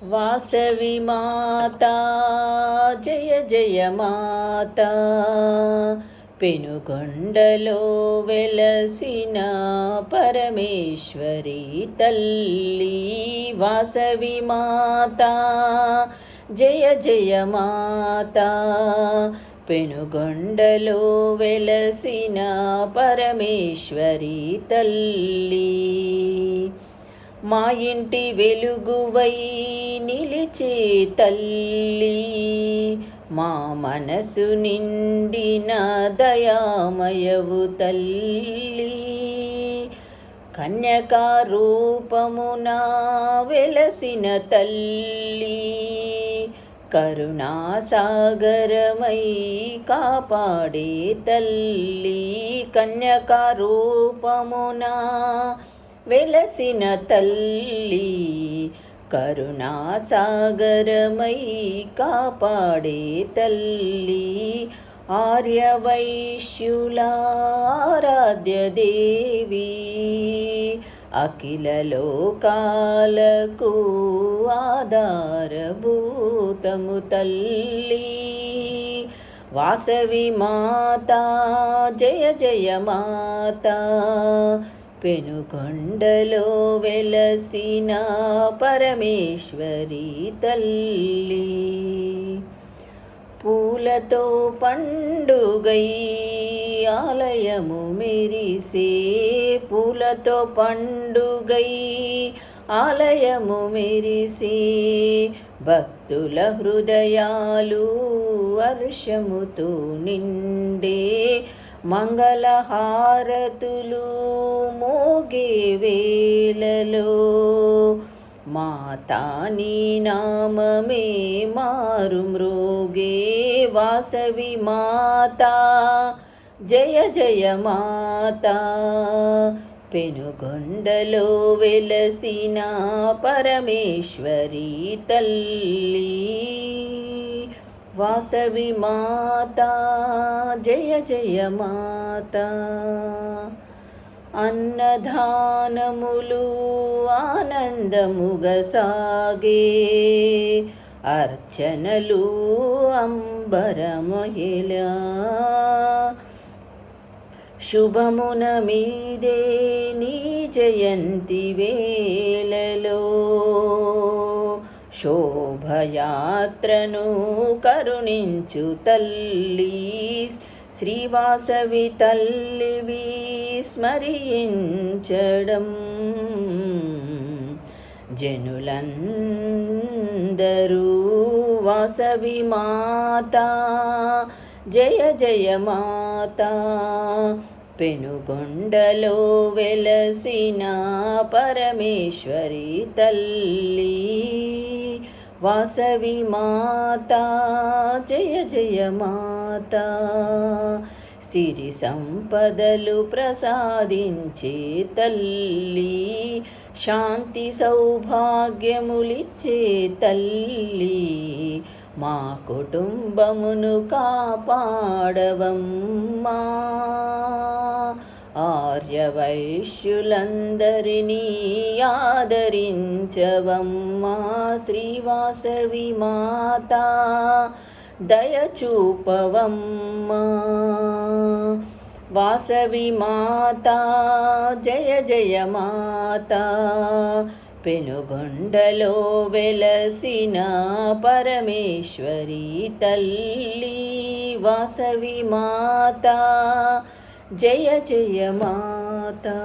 వాసవి మాతా జయ జయ మాతా, పెనుగొండలో వెలసిన పరమేశ్వరి తల్లి. వాసవి మాతా జయ జయ మాతా, పెనుగొండలో వెలసిన పరమేశ్వరి తల్లి. మా ఇంటి వెలుగువై నిలిచే తల్లి, మా మనసు నిండిన దయామయవు తల్లి. కన్యకా రూపమున వెలసిన తల్లి, కరుణాసాగరమై కాపాడే తల్లి. కన్యకా రూపమున వెలసిన తల్లి, కరుణాసాగరమై కాపాడే తల్లి. ఆర్యవైశ్యుల ఆరాధ్య దేవి, అఖిల లోకాలకు ఆధారభూతము తల్లి. వాసవి మాతా జయ జయ మాతా, పెనుగొండలో వెలసిన పరమేశ్వరి తల్లి. పూలతో పండుగై ఆలయము మెరిసే, పూలతో పండుగై ఆలయము మెరిసే, భక్తుల హృదయాలు హర్షముతో నిండే, మంగళహారతులు మోగే వేళలో మాతా నీ నామమే మారు మ్రోగే. వాసవి మాతా జయ జయ మాతా, పెనుగొండలో వెలసిన పరమేశ్వరి తల్లి. వాసవి మాతా జయ జయ మాతా, అన్నదానములు ఆనందముగా సాగే, అర్చనలు అంబరమహిళా. శుభమున మీదే నీ జయంతి వేళలో, శోభయాత్రను కరుణించు తల్లి. శ్రీవాసవి తల్లివి స్మరించడం జనులందరూ. వాసవి మాతా జయ జయ మాతా, పెనుగొండలో వెలసిన పరమేశ్వరి తల్లి. వాసవి మాతా జయ జయ మాతా, సిరి సంపదలు ప్రసాదించే తల్లి, శాంతి సౌభాగ్యములిచ్చే తల్లి. మా కుటుంబమును కాపాడవమ్మా, ఆర్యవైశ్యులందరినీ ఆదరించవమ్మా. శ్రీవాసవి మాతా దయచూపవమ్మా. వాసవి మాతా జయ జయ మాతా, పెనుగొండలో వెలసిన పరమేశ్వరి తల్లి. వాసవి మాతా జయ జయ మాతా.